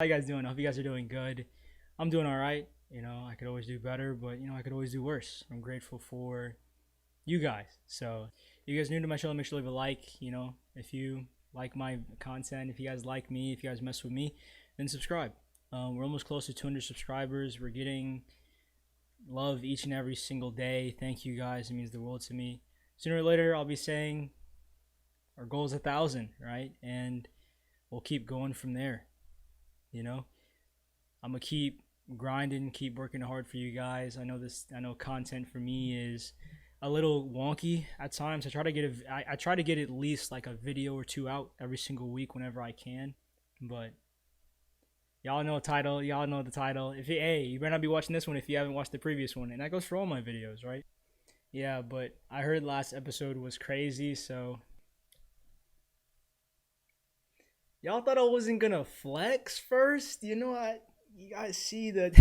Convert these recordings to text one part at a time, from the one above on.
How you guys doing? I hope you guys are doing good. I'm doing all right. You know, I could always do better, but I could always do worse. I'm grateful for you guys. So, if you guys are new to my channel, make sure to leave a like. If you like my content, if you guys like me, if you guys mess with me, then subscribe. We're almost close to 200 subscribers. We're getting love each and every single day. Thank you guys. It means the world to me. Sooner or later, I'll be saying our goal is 1,000, right? And we'll keep going from there. I'm gonna keep grinding, keep working hard for you guys. I know content for me is a little wonky at times. I try to get at least like a video or two out every single week whenever I can. But y'all know the title. You better not be watching this one if you haven't watched the previous one, and that goes for all my videos, right? Yeah, but I heard last episode was crazy, so y'all thought I wasn't gonna flex first? You guys see that.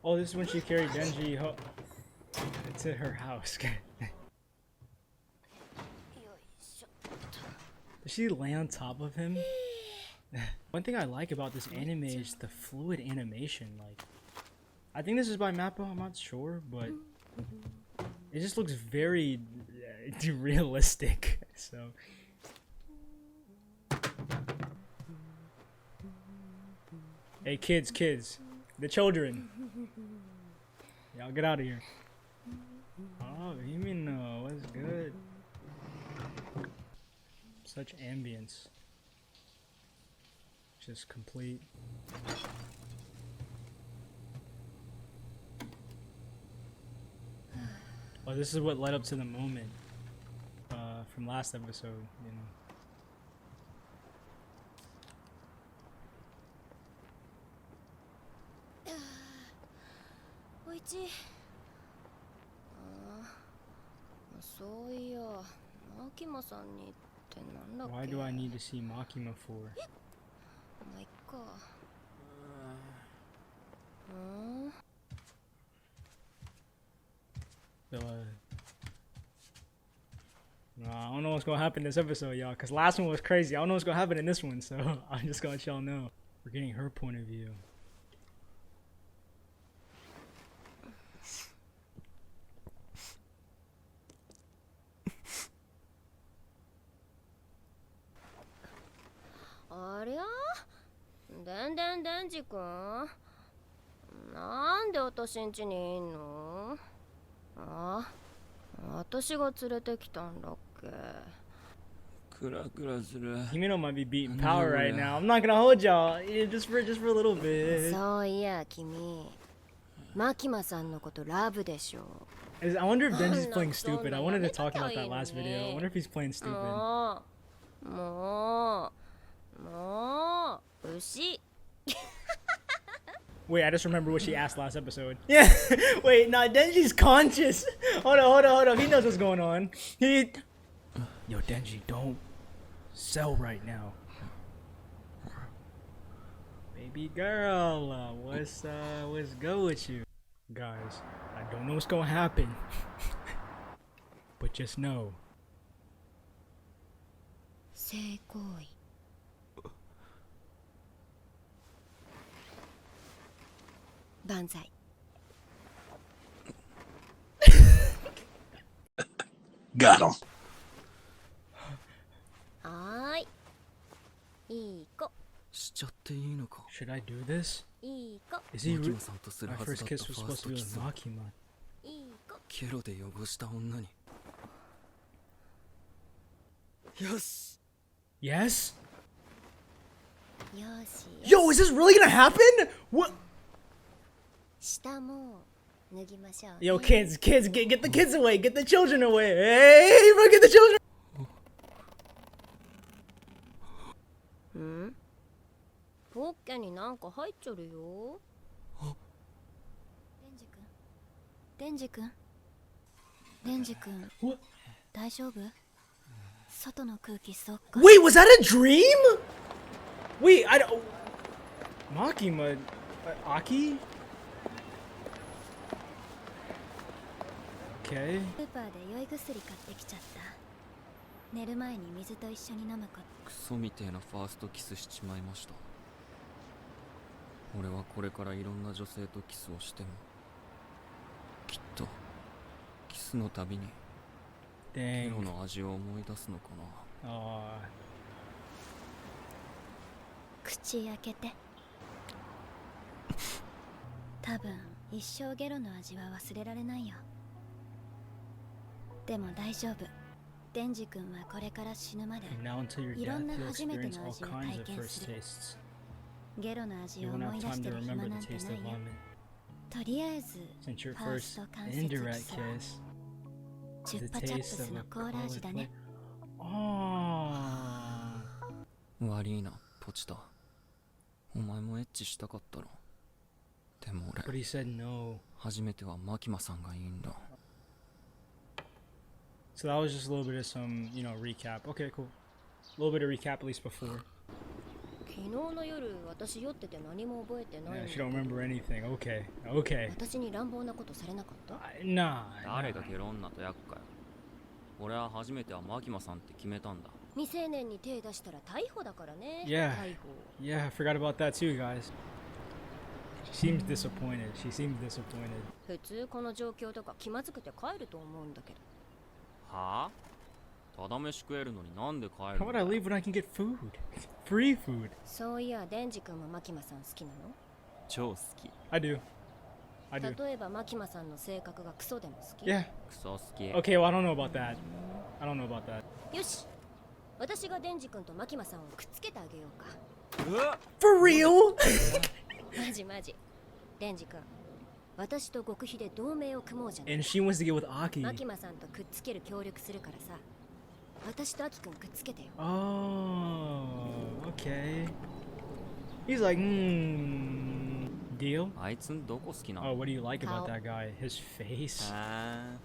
Oh, this is when she carried Denji to her house. Does she lay on top of him? One thing I like about this anime is the fluid animation. Like, I think this is by Mappa, I'm not sure, but it just looks very realistic. So hey, kids, the children, y'all get out of here. Oh, Himino, what's good? Such ambience. Just complete. Oh, this is what led up to the moment from last episode, Why do I need to see Makima for? I don't know what's gonna happen this episode, y'all, because last one was crazy. I don't know what's gonna happen in this one, so I'm just gonna let y'all know. We're getting her point of view. Denji-kun? なんで私ん家にいんの？私が連れてきたんだっけ？ Himeno might be beating power right now. I'm not gonna hold y'all, just for a little bit. そういや君、マキマさんのことラブでしょ。 I wonder if Denji's playing stupid. I wanted to talk about that last video. I wonder if he's playing stupid. もう牛。Wait, I just remember what she asked last episode. Yeah, wait, nah, Denji's conscious. Hold on. He knows what's going on. Yo, Denji, don't sell right now. Baby girl, what's good with you? Guys, I don't know what's gonna happen. But just know. 性行為。万歳。Got him. はーい。いい子。しちゃっていいのか。 Should I do this? いい子。 Is he Makima さんとする My はず first だった kiss フ was ァー supposed ス to ト be キ with スを Makima. いい子。ケロで汚した女に。よし。 Yes? よし。 Yo, is this really gonna happen? What? 下も脱ぎましょう。 Yo, kids, get the kids away. Get the children away. Hey, bro, get the children. ん？ポッケになんか入っちょるよ。デンジ君、デンジ君、 What? 大丈夫？外の空気そっか。 Wait, was that a dream? Wait, I don't. Makima, Aki? Okay. スーパーで酔い薬買ってきちゃった。寝る前に水と一緒に飲むこと。クソみてえなファーストキスしちまいました。俺はこれからいろんな女性とキスをしてもきっとキスのたびにケ Dang. ロの味を思い出すのかな。 Aw. 口開けて。多分一生ゲロの味は忘れられないよ。でも大丈夫。デンジ君はこれから死ぬまで And now until your いろん death, な you'll 初めて experience の all 味を kinds 体 of 験 first する。 tastes. ゲロの味 You を won't 思 have い出 time して to る暇 remember なん the て taste な of いよ。 vomit. とりあえず Since your ファー first スト関節 indirect キスは kiss, チュ the ッパチャップ taste ス of の a コーラ cola 味だ flavor. ね。 Aww. 悪いなポチタ、お前もエッチしたかったろ。でも But 俺 he said no. 初めてはマキマさんがいいんだ。 So that was just a little bit of some, recap. Okay, cool. A little bit of recap at least before. 昨日の夜私酔ってて何も覚えてない Yeah, んだ she け don't ど remember anything. Okay, okay. 私に乱暴なことされなかった？ Nah. 誰がゲロ女とやっかよ。俺は初めてはマキマさんって決めたんだ。未成年に手出したら逮捕だからね。 Yeah. 逮捕。 Yeah, I forgot about that too, guys. She seems disappointed. She seems disappointed. 普通この状況とか気まずくて帰ると思うんだけど。はあ、ただ飯食えるのになんで帰 How る would ん I だ。 leave when I can get food? Free food. そういやデンジ君もマキマさん好きなの？超好き。 I do. I do. 例えばマキマさんの性格がクソでも好き？ Yeah. クソ好き。 Okay, well, I don't know about that. I don't know about that. よし、私がデンジ君とマキマさんをくっつけてあげようか。うわ For real? マジマジ。デンジ君、私と極秘で同盟を組もうじゃない。 And she wants to get with マ Aki. キマさんとくっつける協力するからさ。私とアキ君くっつけてよ。 Oh, okay. He's like, deal? あいつんどこ好きな Oh, の？ what do you like about How- that guy? His face? あ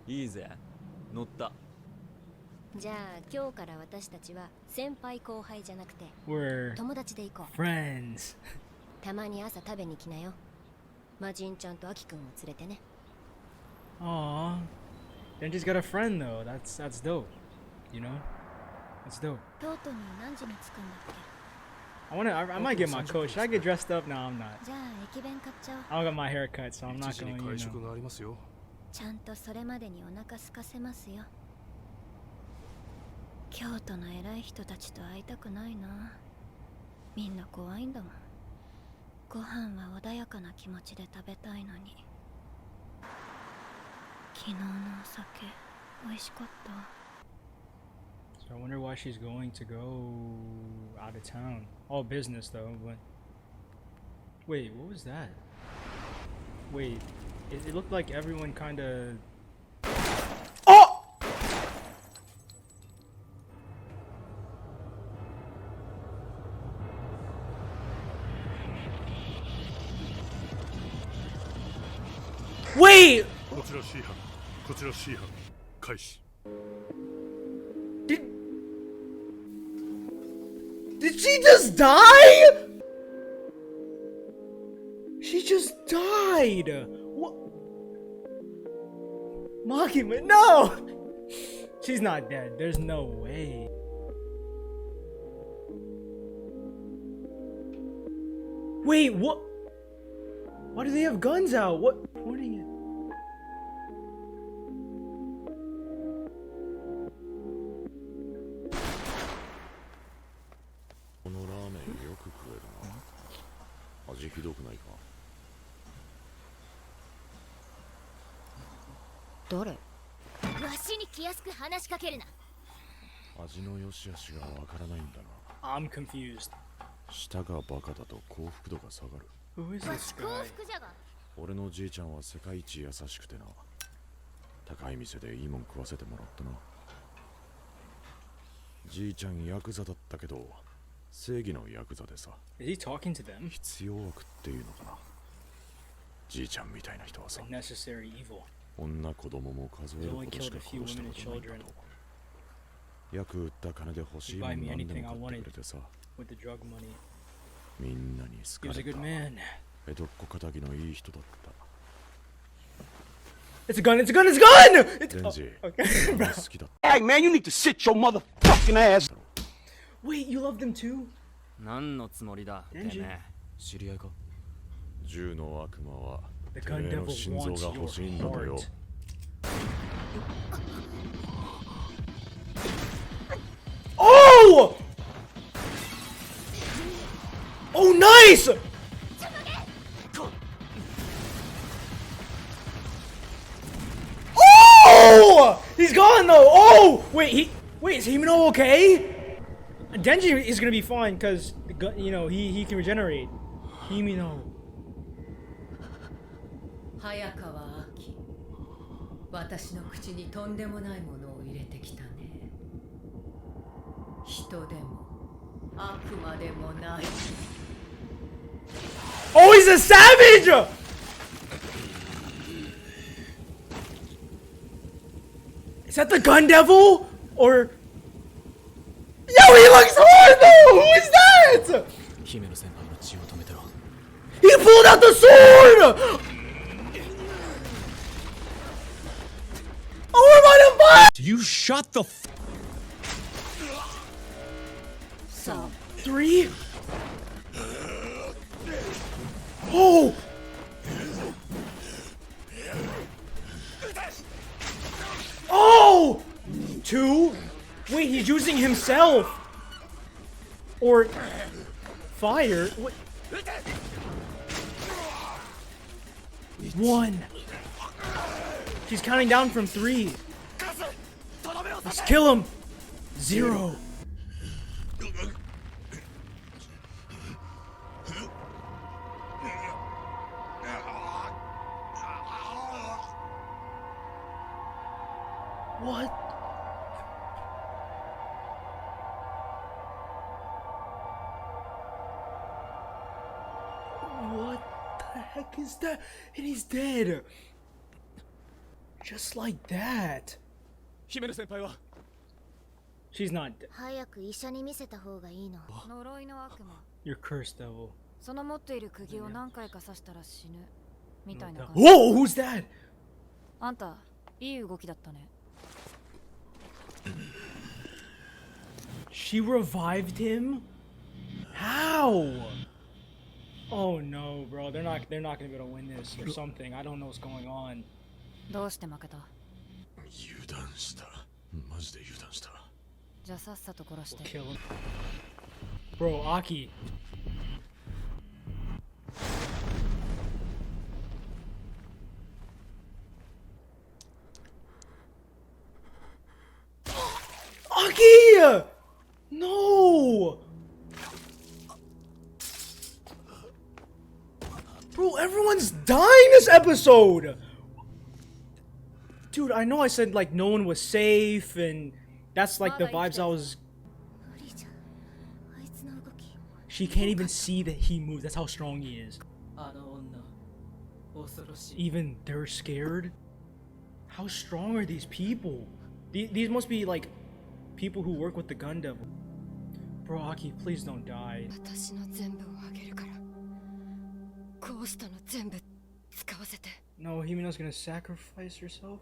ーいいぜ、乗った。じゃあ今日から私たちは先輩後輩じゃなくて We're 友達で行こう。 friends. たまに朝食べに来なよ。マジンちゃんとアキ君を連れてね。 Aw. Denji's got a friend though. That's dope. You know? That's dope. 京都に何時に着くんだっ I might get my coat. Should I get dressed up? No, I'm not. け？じゃあ駅弁買っちゃおう。 I don't got my hair cut, so I'm 1 not 時に going, 会食がありますよ。ちゃんとそれまでにお腹空かせますよ。京都の偉い人たちと会いたくないな。みんな怖いんだもん。ご飯は穏やかな気持ちで食べたいのに。昨日のお酒美味しかった。 So I wonder why she's going to go out of town. All business though, but wait, what was that? Wait, it looked like everyone kind of. Oh! Wait! こちら C 班、こちら C 班、開始。Did she just die? She just died. What? Makima, no! She's not dead. There's no way. Wait, what? Why do they have guns out? What? Pointing it. このラーメンよく食えるな。味ひどくないか？誰？わしに気安く話しかけるな。味の良し悪しがわからないんだな。 I'm confused. 舌がバカだと幸福度が下がる。 Who is わ this し幸 guy? 福じゃが。俺のじいちゃんは世界一優しくてな。高い店でいいもん食わせてもらったな。じいちゃんヤクザだったけど正義のヤクザでさ。 Is he talking to them? 必要悪っていうのかな。じいちゃんみたいな人はさ、 Unnecessary evil. 女子供も数える He's ほ only どし killed か a few 殺した women こ and とないんだ children と。役売った金で欲しい He'd も buy ん me 何で anything も I 買って wanted くれてさ、 with the drug money. みんなに He 好 was か a れ good た。 man. 江戸っ子仇のいい人だった。 It's a gun, it's a gun, it's a gun! It's, デンジ、 okay. 好 Bro. きだ。 Hey, man, you need to sit your motherfucking ass. Wait, you love them too? 何のつもりだてめえ。知り合いか。銃の悪魔は The て gun めえの devil 心臓 wants が欲しいん your だよ。 heart. Oh! Oh, nice! Oh! He's gone though. Oh! Wait, is Himeno okay? Denji is gonna be fine because you know he can regenerate. Himeno. 早川秋、私の口にとんでもないものを入れてきたね。人でも悪魔でもない。 Oh, he's a savage! Is that the gun devil? Or... Yo, he looks hard though! Who is that? 姫野先輩の血を止めてろ。 He pulled out the sword! Oh, we're about to fight! You shut the f. さ Three? Oh! Oh! Two? Wait, he's using himself! Or... Fire? What? One. He's counting down from three. Let's kill him. Zero. What? What the heck is that? And he's dead. Just like that. 姫野先輩は She's not dead. 早く医者に見せた方がいいの。呪いの悪魔。 You're cursed, devil. その持っている釘を何回か刺したら死ぬ。みたいな感じ。 Whoa, who's that? あんた、いい動きだったね。 She revived him? How? Oh no, bro. They're not gonna be able to win this or something. I don't know what's going on. どうして負けた？油断した。マジで油断した。じゃあさっさと殺して。 Kill him. Bro, Aki. Aki! No! Bro, everyone's dying this episode! Dude, I know I said like no one was safe and that's like the vibes I was... 無理じゃん。あいつの動き。 She can't even see that he moves. That's how strong he is. あの女、恐ろしい。 Even they're scared? How strong are these people? These must be like people who work with the gun devil. Bro, Aki, please don't die. 私の全部をあげるから。こうしたの全部使わせて。 No, Himeno's gonna sacrifice herself?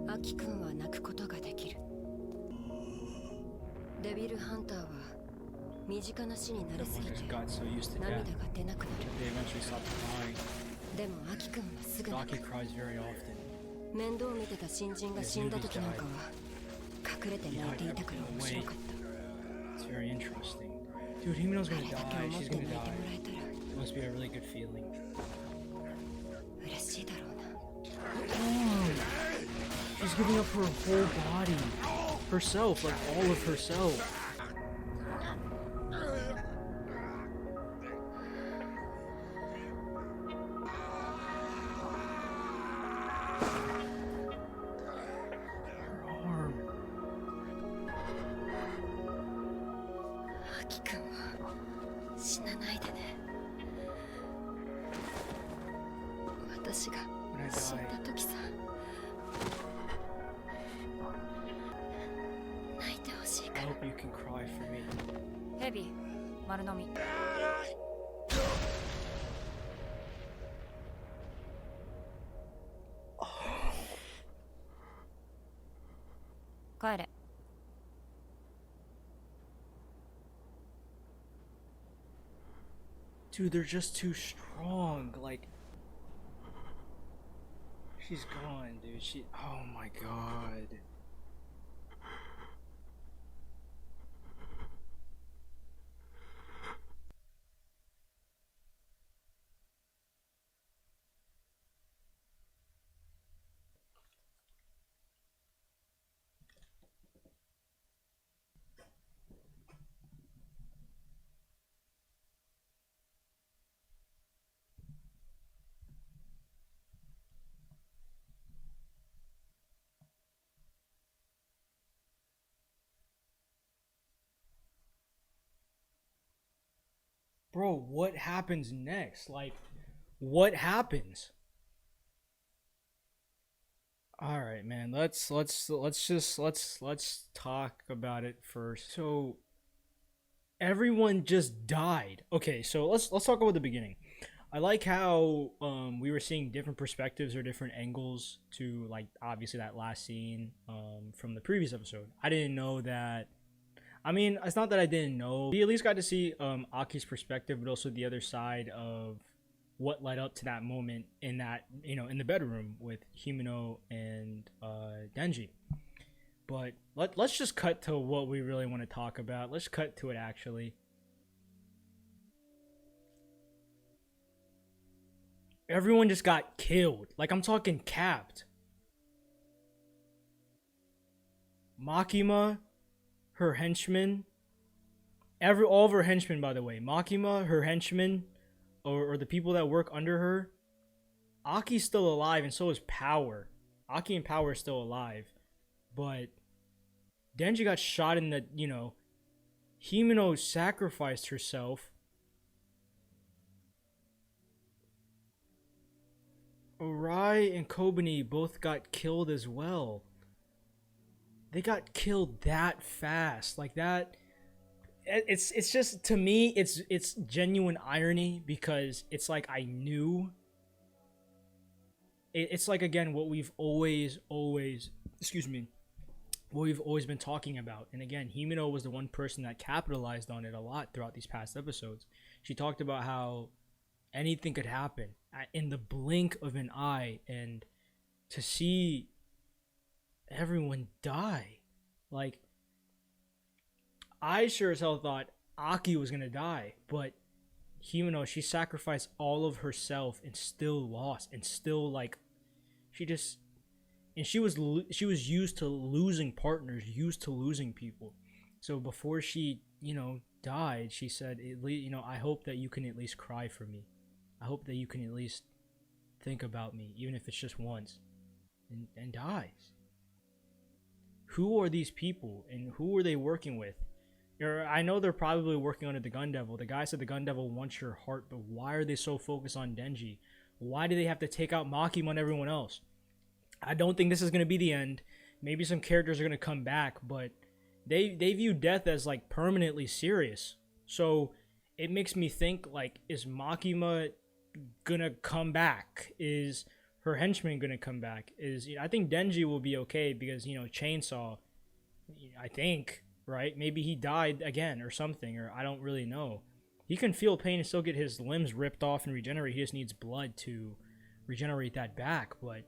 Aki 君は泣くことができる。デビルハンターは身近な死になりすぎ Everyone て just got so used to 涙 death. が出なくなる。 They eventually stopped crying. でもアキ君はすぐ泣 Aki く。 cries very often. 面倒見てた新人が死んだ時なんかは隠れて泣いていたから面白かっ It's very interesting. Dude, Himeno's た。あ gonna れだけ die. 思っ She's て gonna 泣いても die. らえたら It must be a really good feeling. 嬉しいだろうな。 She's giving up her whole body. Herself, like all of herself. きくんは死なないでね。私が When I 死ん die, だ時さ、泣いてほしいか I ら。 hope you can cry for me. ヘビ丸飲み。帰れ。Dude, they're just too strong. Like, she's gone, dude. Oh my god. Bro, what happens next? Like, what happens? All right, man. Let's talk about it first. So, everyone just died. Okay, so let's talk about the beginning. I like how we were seeing different perspectives or different angles to, like, obviously that last scene from the previous episode. I didn't know that. I mean, it's not that I didn't know. We at least got to see Aki's perspective, but also the other side of what led up to that moment in that, you know, in the bedroom with Himeno and Denji. But let's just cut to what we really want to talk about. Let's cut to it, actually. Everyone just got killed. Like, I'm talking capped. Makima, her henchmen, all of her henchmen, by the way. Makima, her henchmen, or the people that work under her. Aki's still alive, and so is Power. Aki and Power are still alive. But Denji got shot in the, you know, Himeno sacrificed herself. Arai and Kobani both got killed as well. They got killed that fast. Like that. It's just, to me, it's genuine irony, because it's like I knew. It's like, again, what we've always excuse me, what we've always been talking about. And again, Himeno was the one person that capitalized on it a lot throughout these past episodes. She talked about how anything could happen in the blink of an eye, and to see everyone die, like, I sure as hell thought Aki was gonna die, but Himeno, she sacrificed all of herself and still lost, and still, like, she was used to losing partners, used to losing people. So before she, you know, died, she said, you know, I hope that you can at least cry for me. I hope that you can at least think about me, even if it's just once, and dies. Who are these people, and who are they working with? I know they're probably working under the Gun Devil. The guy said the Gun Devil wants your heart, but why are they so focused on Denji? Why do they have to take out Makima and everyone else? I don't think this is going to be the end. Maybe some characters are going to come back, but they view death as, like, permanently serious. So it makes me think, like, is Makima gonna come back? Is her henchman gonna come back? I think Denji will be okay, because, you know, Chainsaw, I think, right? Maybe he died again or something, or I don't really know. He can feel pain and still get his limbs ripped off and regenerate. He just needs blood to regenerate that back. But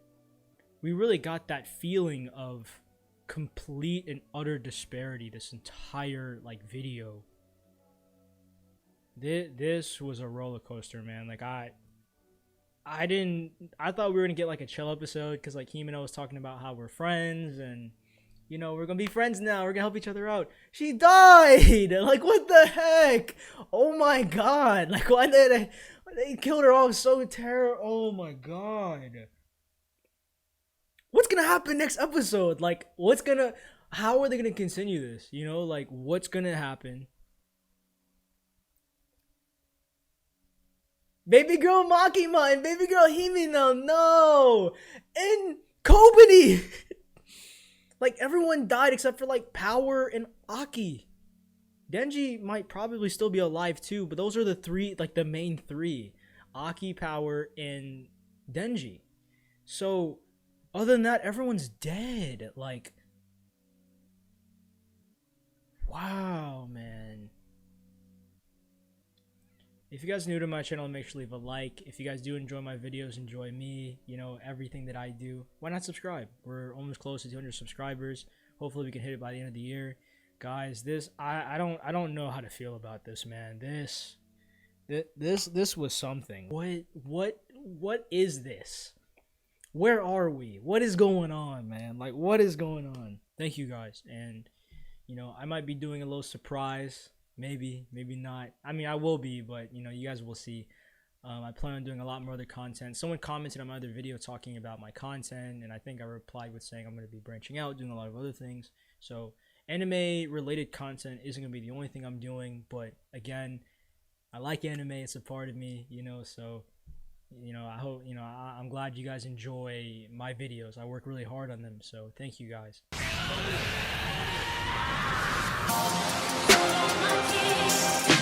we really got that feeling of complete and utter disparity this entire, like, video. This was a roller coaster, man. Like, I thought we were gonna get, like, a chill episode, because, like, Himeno was talking about how we're friends, and, you know, we're gonna be friends now, we're gonna help each other out. She died! Like, what the heck? Oh my god. Like, why they killed her off so terrible? Oh my god. What's gonna happen next episode? Like, how are they gonna continue this? You know, like, what's gonna happen? Baby girl Makima and baby girl Himino, no! And Kobani! Like, everyone died except for, like, Power and Aki. Denji might probably still be alive too, but those are the three, like, the main three. Aki, Power, and Denji. So, other than that, everyone's dead. Like, wow, man. If you guys are new to my channel, make sure to leave a like. If you guys do enjoy my videos, enjoy me, you know, everything that I do, why not subscribe? We're almost close to 200 subscribers. Hopefully we can hit it by the end of the year. Guys, this I don't know how to feel about this, man. This was something. What is this? Where are we? What is going on, man? Like, what is going on? Thank you guys. And you know, I might be doing a little surprise. Maybe not. I mean, I will be, but you know, you guys will see. I plan on doing a lot more other content. Someone commented on my other video talking about my content, and I think I replied with saying I'm going to be branching out, doing a lot of other things. So anime related content isn't going to be the only thing I'm doing, but again, I like anime. It's a part of me, you know, so you know, I hope, you know, I'm glad you guys enjoy my videos. I work really hard on them, so thank you guys. Lucky.